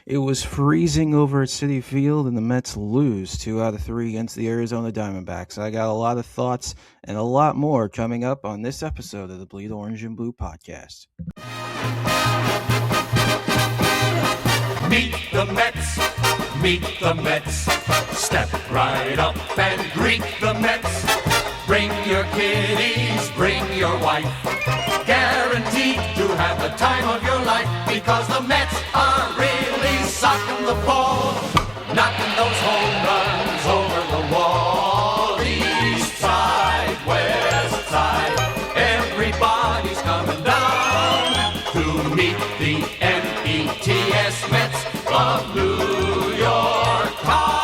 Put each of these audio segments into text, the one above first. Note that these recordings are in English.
It was freezing over at Citi Field, and the Mets lose 2 out of 3 against the Arizona Diamondbacks. I got a lot of thoughts and a lot more coming up on this episode of the Bleed Orange and Blue podcast. Meet the Mets, meet the Mets. Step right up and greet the Mets. Bring your kiddies, bring your wife. Guaranteed to have the time of your life, because the Mets are really socking the ball, knocking those home runs over the wall. East side, west side, everybody's coming down to meet the METS Mets of New York Town.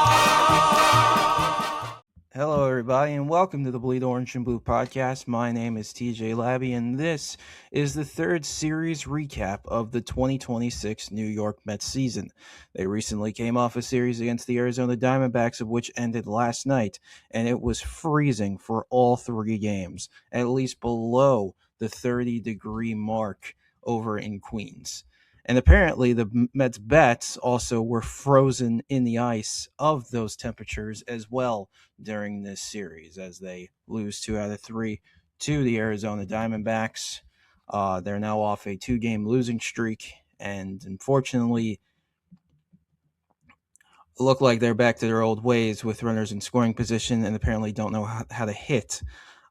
Hello, everybody, and welcome to the Bleed Orange and Blue podcast. My name is TJ Labby, and this is the third series recap of the 2026 New York Mets season. They recently came off a series against the Arizona Diamondbacks, of which ended last night, and it was freezing for all 3 games, at least below the 30-degree mark over in Queens. And apparently the Mets bats also were frozen in the ice of those temperatures as well during this series, as they lose 2 out of 3 to the Arizona Diamondbacks. They're now off a 2-game losing streak, and unfortunately look like they're back to their old ways with runners in scoring position, and apparently don't know how to hit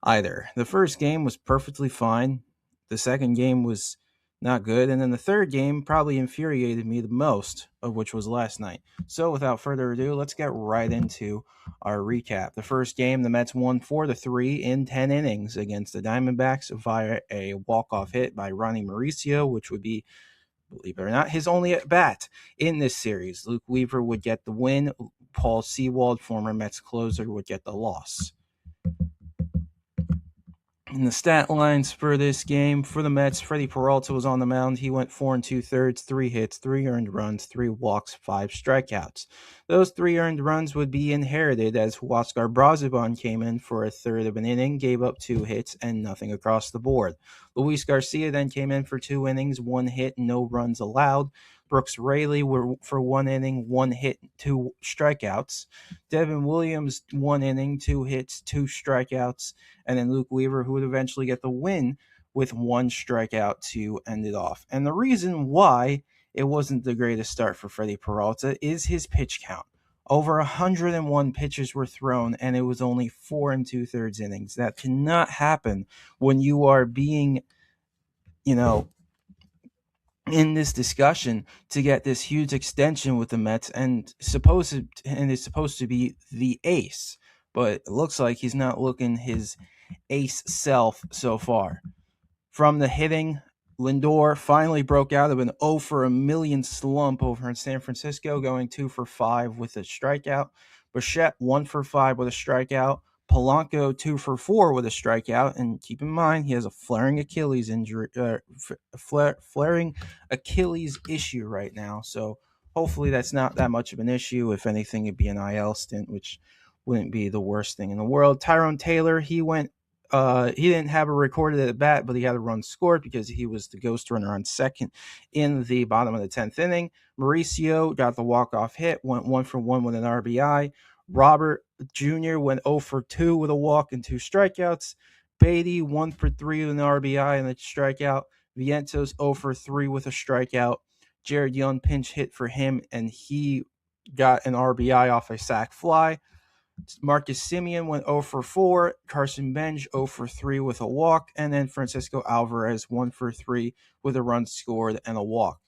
either. The first game was perfectly fine. The second game was not good. And then the third game probably infuriated me the most, of which was last night. So without further ado, let's get right into our recap. The first game, the Mets won 4-3 in 10 innings against the Diamondbacks via a walk-off hit by Ronnie Mauricio, which would be, believe it or not, his only at-bat in this series. Luke Weaver would get the win. Paul Sewald, former Mets closer, would get the loss. In the stat lines for this game, for the Mets, Freddie Peralta was on the mound. He went 4 2/3, 3 hits, 3 earned runs, 3 walks, 5 strikeouts. Those 3 earned runs would be inherited as Huascar Braziban came in for a third of an inning, gave up 2 hits, and nothing across the board. Luis Garcia then came in for 2 innings, 1 hit, no runs allowed. Brooks Raley were for 1 inning, 1 hit, 2 strikeouts. Devin Williams, 1 inning, 2 hits, 2 strikeouts. And then Luke Weaver, who would eventually get the win with 1 strikeout to end it off. And the reason why it wasn't the greatest start for Freddie Peralta is his pitch count. Over 101 pitches were thrown, and it was only 4 2/3 innings. That cannot happen when you are being, in this discussion to get this huge extension with the Mets and is supposed to be the ace. But it looks like he's not looking his ace self so far. From the hitting, Lindor finally broke out of an 0 for a million slump over in San Francisco, going 2 for 5 with a strikeout. Bichette 1 for 5 with a strikeout. Polanco 2 for 4 with a strikeout, and keep in mind he has a flaring Achilles injury, flaring Achilles issue right now. So hopefully that's not that much of an issue. If anything, it'd be an IL stint, which wouldn't be the worst thing in the world. Tyrone Taylor, he didn't have a recorded at bat, but he had a run scored because he was the ghost runner on second in the bottom of the 10th inning. Mauricio got the walk-off hit, went 1 for 1 with an RBI. Robert Jr. went 0 for 2 with a walk and 2 strikeouts. Beatty 1 for 3 with an RBI and a strikeout. Vientos 0 for 3 with a strikeout. Jared Young pinch hit for him, and he got an RBI off a sac fly. Marcus Semien went 0 for 4. Carson Bench 0 for 3 with a walk. And then Francisco Alvarez 1 for 3 with a run scored and a walk.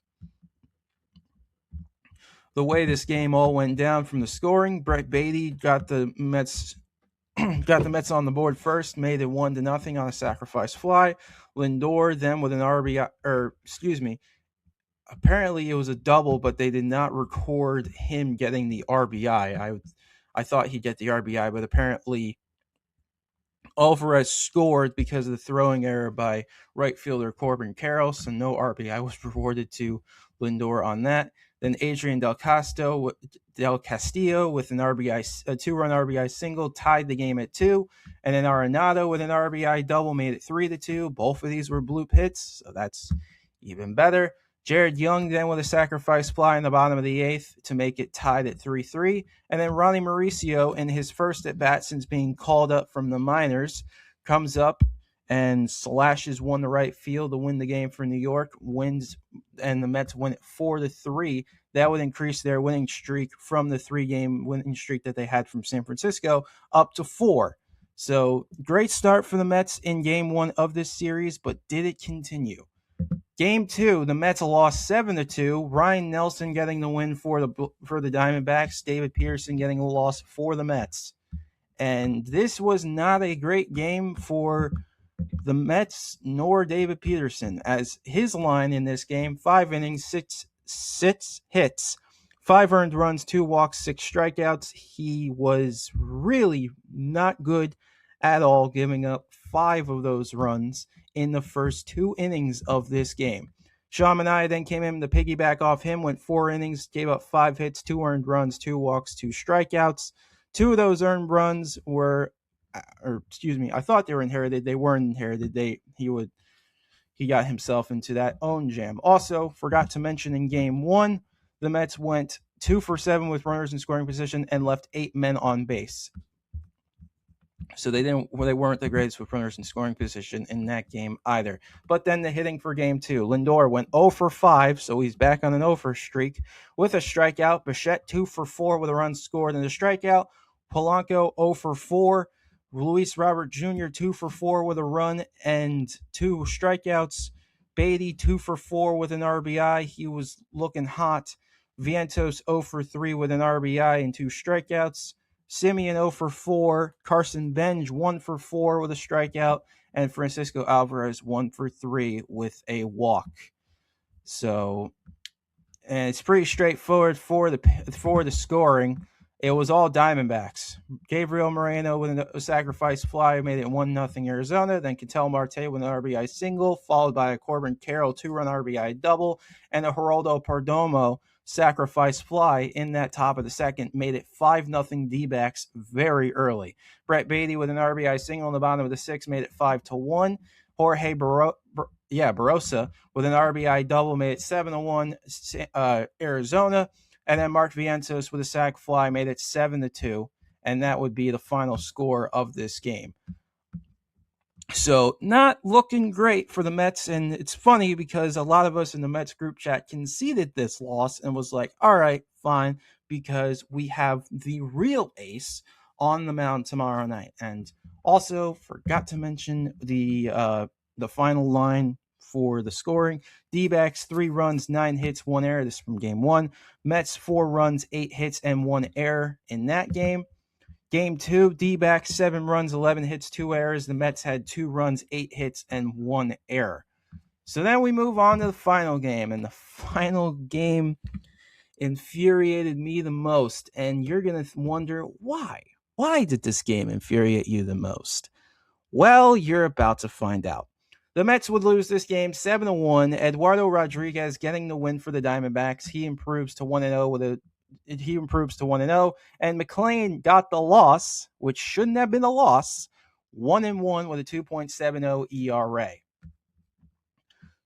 The way this game all went down from the scoring, Brett Beatty got the Mets on the board first, made it 1-0 on a sacrifice fly. Lindor then with an RBI, apparently it was a double, but they did not record him getting the RBI. I thought he'd get the RBI, but apparently Alvarez scored because of the throwing error by right fielder Corbin Carroll, so no RBI was rewarded to Lindor on that. Then Adrian Del Castillo with an RBI, a 2-run RBI single tied the game at 2, and then Arenado with an RBI double made it 3-2. Both of these were bloop hits, so that's even better. Jared Young then with a sacrifice fly in the bottom of the eighth to make it tied at 3-3. And then Ronnie Mauricio, in his first at bat since being called up from the minors, comes up and slashes one to right field to win the game for New York, wins, and the Mets win it 4-3. That would increase their winning streak from the 3-game winning streak that they had from San Francisco up to 4. So great start for the Mets in game 1 of this series, but did it continue? Game 2, the Mets lost 7-2. Ryan Nelson getting the win for the Diamondbacks. David Peterson getting a loss for the Mets. And this was not a great game for the Mets nor David Peterson, as his line in this game: 5 innings, 6 hits, 5 earned runs, 2 walks, 6 strikeouts. He was really not good at all, giving up 5 of those runs in the first 2 innings of this game. Sean Manaea then came in to piggyback off him, went 4 innings, gave up 5 hits, 2 earned runs, 2 walks, 2 strikeouts. 2 of those earned runs were, I thought they were inherited. They weren't inherited. He got himself into that own jam. Also, forgot to mention in game 1, the Mets went 2 for 7 with runners in scoring position and left 8 men on base. So they weren't the greatest with runners in scoring position in that game either. But then the hitting for game 2. Lindor went 0 for 5, so he's back on an 0 for streak with a strikeout. Bichette 2 for 4 with a run scored and a strikeout. Polanco 0 for 4. Luis Robert Jr. 2 for 4 with a run and 2 strikeouts. Beatty 2 for 4 with an RBI. He was looking hot. Vientos 0 for 3 with an RBI and 2 strikeouts. Simeon 0 for 4, Carson Benj 1 for 4 with a strikeout, and Francisco Alvarez 1 for 3 with a walk. So, and it's pretty straightforward for the scoring. It was all Diamondbacks. Gabriel Moreno with a sacrifice fly made it 1-0 Arizona. Then Ketel Marte with an RBI single, followed by a Corbin Carroll 2-run RBI double, and a Geraldo Perdomo sacrifice fly in that top of the second made it 5-0 D-backs very early. Brett Beatty with an RBI single in the bottom of the 6th made it 5-1. Jorge Barosa with an RBI double made it 7-1 Arizona. And then Mark Vientos with a sac fly made it 7-2. And that would be the final score of this game. So not looking great for the Mets. And it's funny because a lot of us in the Mets group chat conceded this loss and was like, all right, fine, because we have the real ace on the mound tomorrow night. And also forgot to mention the final line for the scoring. D-backs 3 runs, 9 hits, 1 error. This is from game 1. Mets 4 runs, 8 hits, and 1 error in that game. Game 2, D-backs 7 runs, 11 hits, 2 errors. The Mets had 2 runs, 8 hits, and 1 error. So then we move on to the final game, and the final game infuriated me the most, and you're going to wonder why. Why did this game infuriate you the most? Well, you're about to find out. The Mets would lose this game 7-1. Eduardo Rodriguez getting the win for the Diamondbacks. He improves to 1-0 and McLean got the loss, which shouldn't have been a loss, 1-1 with a 2.70 ERA.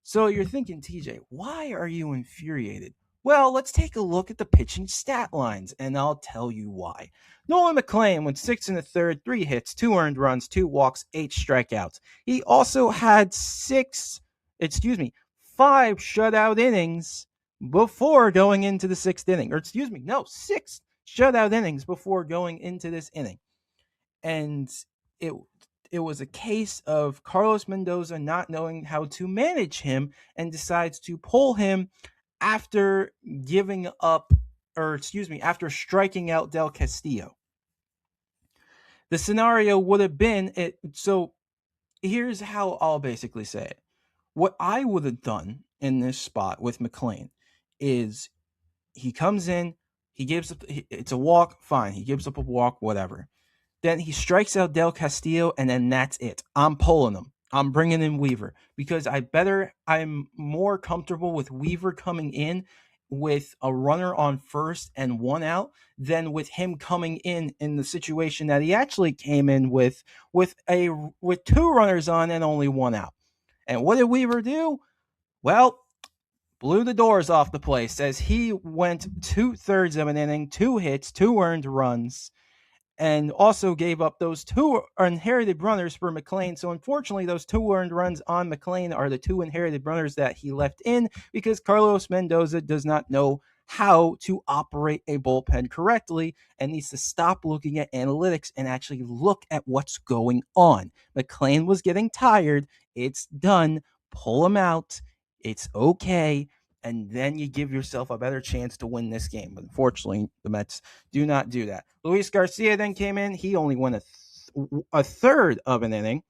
So you're thinking, TJ, why are you infuriated? Well, let's take a look at the pitching stat lines, and I'll tell you why. Nolan McLean went 6 1/3, 3 hits, 2 earned runs, 2 walks, 8 strikeouts. He also had 5 shutout innings before going into the 6th inning. 6 shutout innings before going into this inning. And it was a case of Carlos Mendoza not knowing how to manage him and decides to pull him after after striking out Del Castillo. The scenario would have been it. So here's how I'll basically say it. What I would have done in this spot with McLean is he comes in, it's a walk, fine. He gives up a walk, whatever. Then he strikes out Del Castillo, and then that's it. I'm pulling him. I'm bringing in Weaver because I'm more comfortable with Weaver coming in with a runner on first and 1 out than with him coming in the situation that he actually came in with 2 runners on and only 1 out. And what did Weaver do? Well, blew the doors off the place as he went 2/3 of an inning, 2 hits, 2 earned runs, and also gave up those 2 inherited runners for McLean. So unfortunately, those 2 earned runs on McLean are the 2 inherited runners that he left in because Carlos Mendoza does not know how to operate a bullpen correctly and needs to stop looking at analytics and actually look at what's going on. McLean was getting tired. It's done. Pull him out. It's okay. And then you give yourself a better chance to win this game. But unfortunately, the Mets do not do that. Luis Garcia then came in. He only won a third of an inning.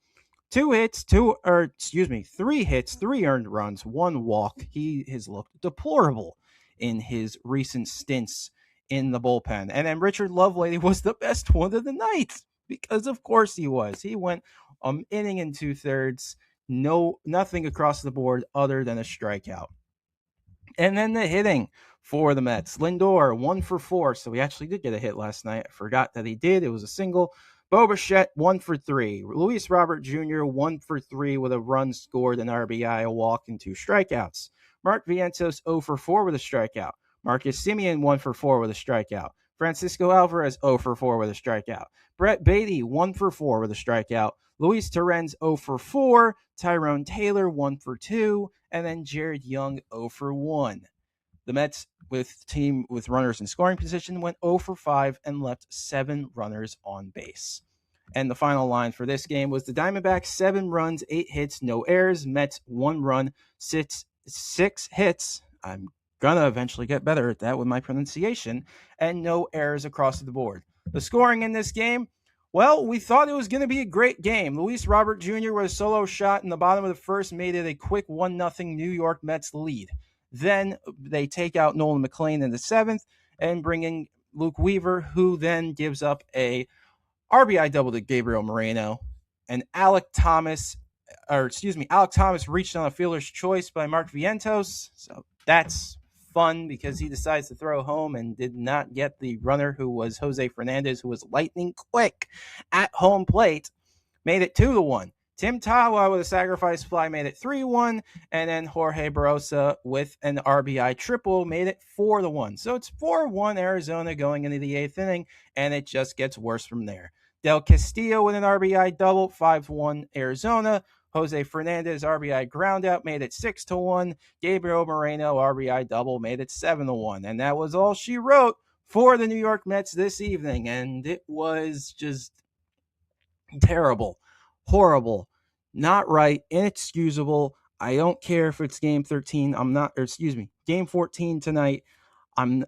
3 hits, 3 earned runs, 1 walk. He has looked deplorable in his recent stints in the bullpen. And then Richard Lovelady was the best one of the night because of course he was. He went inning and 2/3, nothing across the board other than a strikeout. And then the hitting for the Mets. Lindor, 1 for 4. So he actually did get a hit last night. I forgot that he did. It was a single. Bo Bichette, 1 for 3. Luis Robert Jr., 1 for 3 with a run scored, an RBI, a walk, and 2 strikeouts. Mark Vientos, 0 for 4 with a strikeout. Marcus Semien, 1 for 4 with a strikeout. Francisco Alvarez, 0 for 4 with a strikeout. Brett Beatty, 1 for 4 with a strikeout. Luis Torrens, 0 for 4. Tyrone Taylor, 1 for 2. And then Jared Young, 0 for 1. The Mets, with team with runners in scoring position, went 0 for 5 and left 7 runners on base. And the final line for this game was the Diamondbacks, 7 runs, 8 hits, no errors. Mets, 1 run, 6 hits. I'm going to eventually get better at that with my pronunciation. And no errors across the board. The scoring in this game, well, we thought it was going to be a great game. Luis Robert Jr. with a solo shot in the bottom of the first made it a quick 1-0 New York Mets lead. Then they take out Nolan McLean in the 7th and bring in Luke Weaver, who then gives up a RBI double to Gabriel Moreno. And Alec Thomas reached on a fielder's choice by Mark Vientos. So that's fun because he decides to throw home and did not get the runner who was Jose Fernandez, who was lightning quick at home plate, made it 2-1. Tim Tawa with a sacrifice fly made it 3-1, and then Jorge Barosa with an RBI triple made it 4-1. So it's 4-1 Arizona going into the 8th inning, and it just gets worse from there. Del Castillo with an RBI double, 5-1 Arizona. Jose Fernandez RBI groundout made it 6-1. Gabriel Moreno RBI double made it 7-1. And that was all she wrote for the New York Mets this evening. And it was just terrible, horrible, not right, inexcusable. I don't care if it's game 13. Game 14 tonight.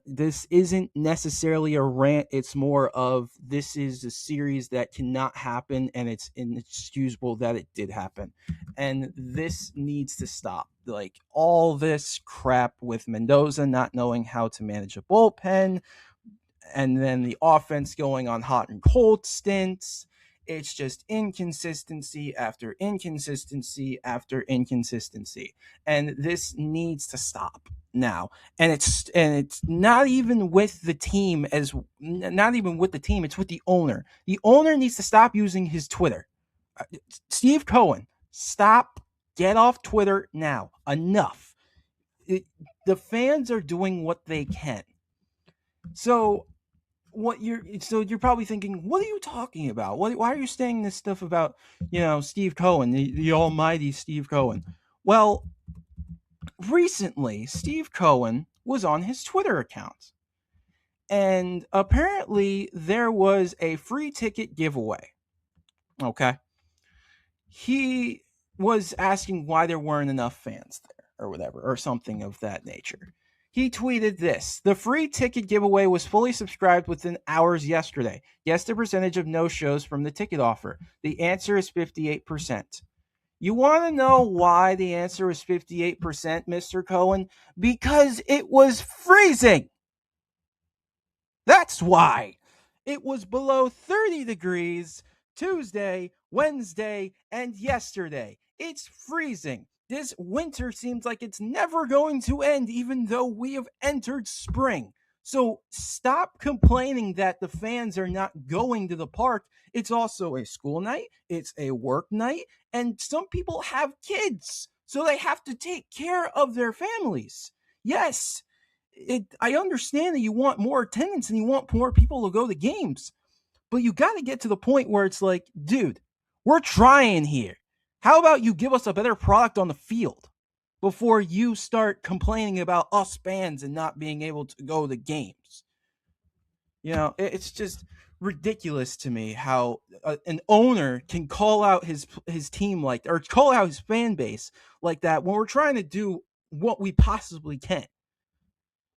This isn't necessarily a rant. It's more of this is a series that cannot happen, and it's inexcusable that it did happen. And this needs to stop. Like all this crap with Mendoza not knowing how to manage a bullpen, and then the offense going on hot and cold stints. It's just inconsistency after inconsistency after inconsistency. And this needs to stop now. And it's not even with the team it's with the owner. The owner needs to stop using his Twitter. Steve Cohen, get off Twitter now. Enough. The fans are doing what they can. So you're probably thinking, what are you talking about? Why are you saying this stuff about, Steve Cohen, the almighty Steve Cohen? Well, recently, Steve Cohen was on his Twitter account. And apparently there was a free ticket giveaway. Okay. He was asking why there weren't enough fans there or whatever, or something of that nature. He tweeted this: the free ticket giveaway was fully subscribed within hours yesterday. Guess the percentage of no-shows from the ticket offer. The answer is 58%. You want to know why the answer is 58%, Mr. Cohen? Because it was freezing. That's why. It was below 30 degrees Tuesday, Wednesday, and yesterday. It's freezing. This winter seems like it's never going to end, even though we have entered spring. So stop complaining that the fans are not going to the park. It's also a school night, it's a work night, and some people have kids. So they have to take care of their families. Yes, I understand that you want more attendance and you want more people to go to games, but you got to get to the point where it's like, dude, we're trying here. How about you give us a better product on the field before you start complaining about us fans and not being able to go to games? It's just ridiculous to me how an owner can call out his team like, or call out his fan base like that when we're trying to do what we possibly can.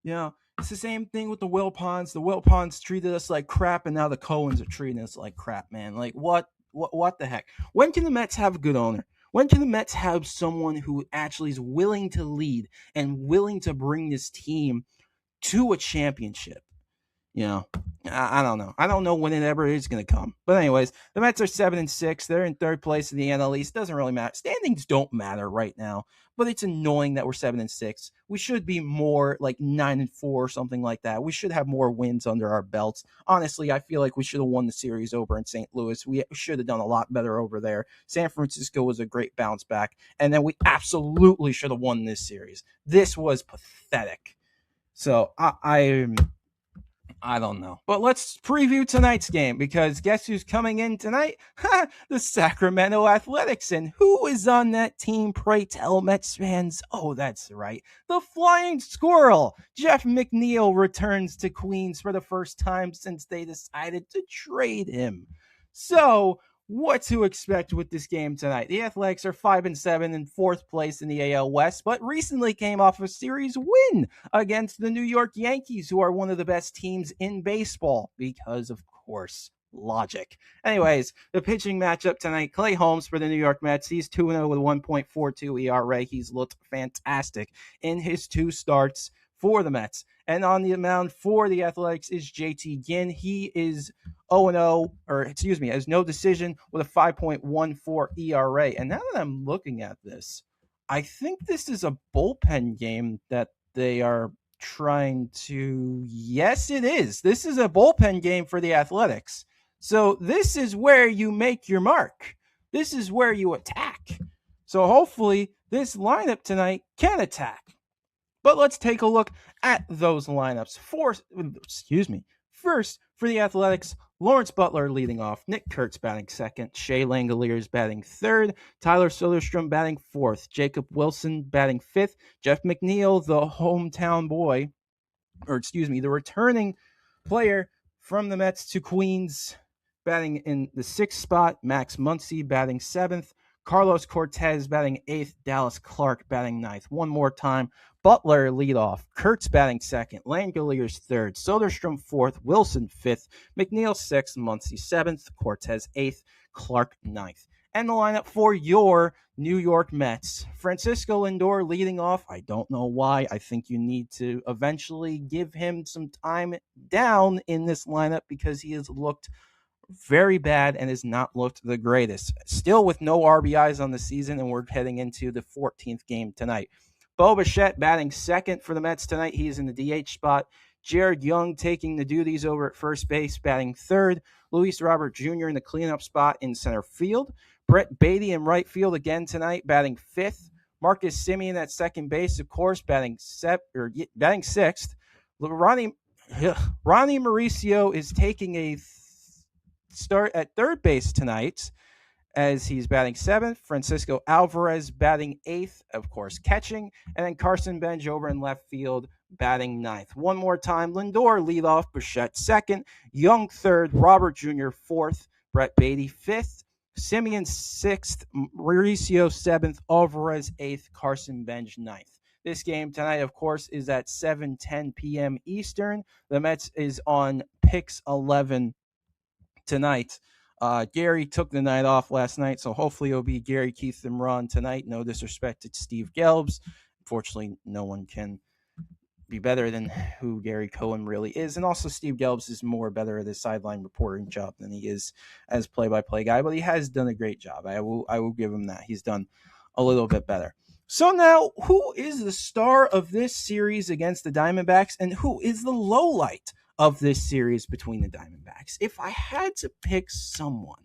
It's the same thing with the Wilpons. The Wilpons treated us like crap, and now the Cohens are treating us like crap, man. Like, what the heck? When can the Mets have a good owner? When can the Mets have someone who actually is willing to lead and willing to bring this team to a championship? I don't know. I don't know when it ever is going to come. But anyways, the Mets are 7-6. They're in third place in the NL East. Doesn't really matter. Standings don't matter right now. But it's annoying that we're 7-6. We should be more like 9-4 or something like that. We should have more wins under our belts. Honestly, I feel like we should have won the series over in St. Louis. We should have done a lot better over there. San Francisco was a great bounce back. And then we absolutely should have won this series. This was pathetic. So I don't know. But let's preview tonight's game, because guess who's coming in tonight? The Sacramento Athletics. And who is on that team, pray tell, Mets fans? Oh, that's right. The Flying Squirrel. Jeff McNeil returns to Queens for the first time since they decided to trade him. So, what to expect with this game tonight? The Athletics are 5-7 in fourth place in the AL West, but recently came off a series win against the New York Yankees, who are one of the best teams in baseball because, of course, logic. Anyways, the pitching matchup tonight, Clay Holmes for the New York Mets. He's 2-0 with 1.42 ERA. He's looked fantastic in his two starts for the Mets. And on the mound for the Athletics is JT Ginn. He is 0-0, has no decision with a 5.14 ERA. And now that I'm looking at this, I think this is a bullpen game that they are trying to... Yes, it is. This is a bullpen game for the Athletics. So this is where you make your mark. This is where you attack. So hopefully this lineup tonight can attack. But let's take a look at those lineups. First, for the Athletics, Lawrence Butler leading off, Nick Kurtz batting second, Shea Langoliers batting third, Tyler Soderstrom batting fourth, Jacob Wilson batting fifth, Jeff McNeil, the hometown boy, the returning player from the Mets to Queens, batting in the sixth spot, Max Muncy batting seventh, Carlos Cortez batting eighth, Dallas Clark batting ninth. One more time, Butler leadoff, Kurtz batting second, Langoliers third, Soderstrom fourth, Wilson fifth, McNeil sixth, Muncy seventh, Cortez eighth, Clark ninth. And the lineup for your New York Mets, Francisco Lindor leading off. I don't know why. I think you need to eventually give him some time down in this lineup because he has looked very bad and has not looked the greatest. Still with no RBIs on the season, and we're heading into the 14th game tonight. Bo Bichette batting second for the Mets tonight. He is in the DH spot. Jared Young taking the duties over at first base, batting third. Luis Robert Jr. in the cleanup spot in center field. Brett Beatty in right field again tonight, batting fifth. Marcus Semien at second base, of course, batting sixth. Ronnie Mauricio is taking a start at third base tonight as he's batting seventh. Francisco Alvarez batting eighth, of course, catching. And then Carson Bench over in left field batting ninth. One more time, Lindor leadoff, Bichette second, Young third, Robert Jr. fourth, Brett Beatty fifth, Semien sixth, Mauricio seventh, Alvarez eighth, Carson Bench ninth. This game tonight, of course, is at 7:10 p.m. Eastern. The Mets is on Pix 11 tonight. Gary took the night off last night, so hopefully it'll be Gary, Keith, and Ron tonight. No disrespect to Steve Gelbs. Unfortunately, no one can be better than who Gary Cohen really is. And also, Steve Gelbs is more better at his sideline reporting job than he is as play-by-play guy, but he has done a great job. I will give him that. He's done a little bit better. So now, who is the star of this series against the Diamondbacks, and who is the low light of this series between the Diamondbacks? If I had to pick someone,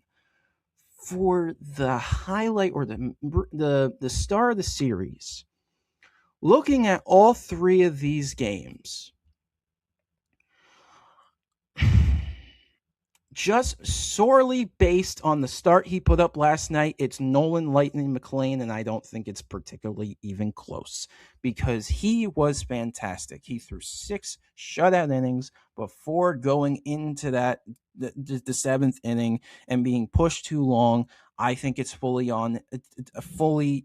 for the highlight or the star of the series, looking at all three of these games, just sorely based on the start he put up last night, it's Nolan Lightning McLean, and I don't think it's particularly even close because he was fantastic. He threw 6 shutout innings before going into the 7th inning and being pushed too long. I think it's fully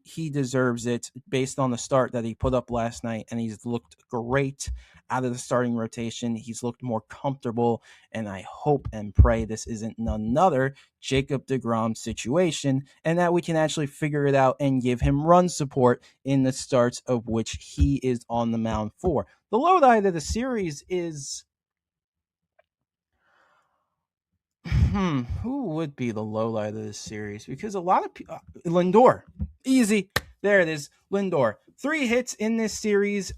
he deserves it based on the start that he put up last night, and he's looked great out of the starting rotation. He's looked more comfortable, and I hope and pray this isn't another Jacob deGrom situation and that we can actually figure it out and give him run support in the starts of which he is on the mound for. The low light of the series is who would be the low light of this series? Because a lot of people, Lindor, easy. There it is, Lindor. 3 hits in this series.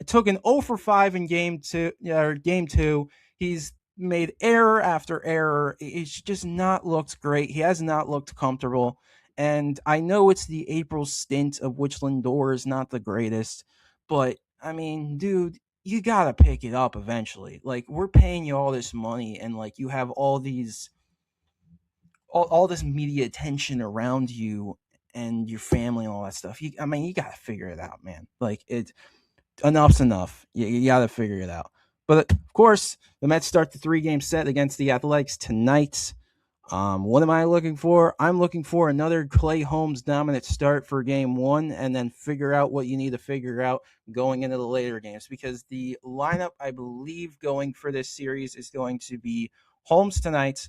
Took an 0 for 5 in game 2. He's made error after error. It's just not looked great. He has not looked comfortable. And I know it's the April stint of which Lindor is not the greatest, but I mean, dude, you gotta pick it up eventually. Like, we're paying you all this money, and like you have all these all this media attention around you and your family and all that stuff. You gotta figure it out, man. Like, enough's enough. You got to figure it out. But of course, the Mets start the 3-game set against the Athletics tonight. What am I looking for? I'm looking for another Clay Holmes dominant start for game 1, and then figure out what you need to figure out going into the later games, because the lineup I believe going for this series is going to be Holmes tonight,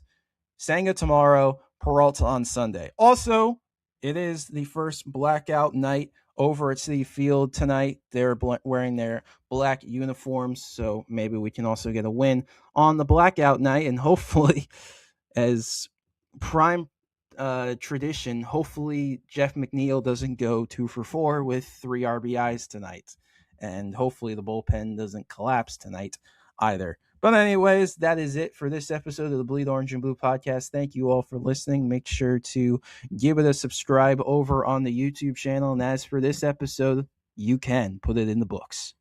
Senga tomorrow, Peralta on Sunday. Also, it is the first blackout night over at Citi Field tonight. They're wearing their black uniforms, so maybe we can also get a win on the blackout night, and hopefully, as prime tradition, hopefully Jeff McNeil doesn't go 2 for 4 with 3 RBIs tonight, and hopefully the bullpen doesn't collapse tonight either. But anyways, that is it for this episode of the Bleed Orange and Blue podcast. Thank you all for listening. Make sure to give it a subscribe over on the YouTube channel. And as for this episode, you can put it in the books.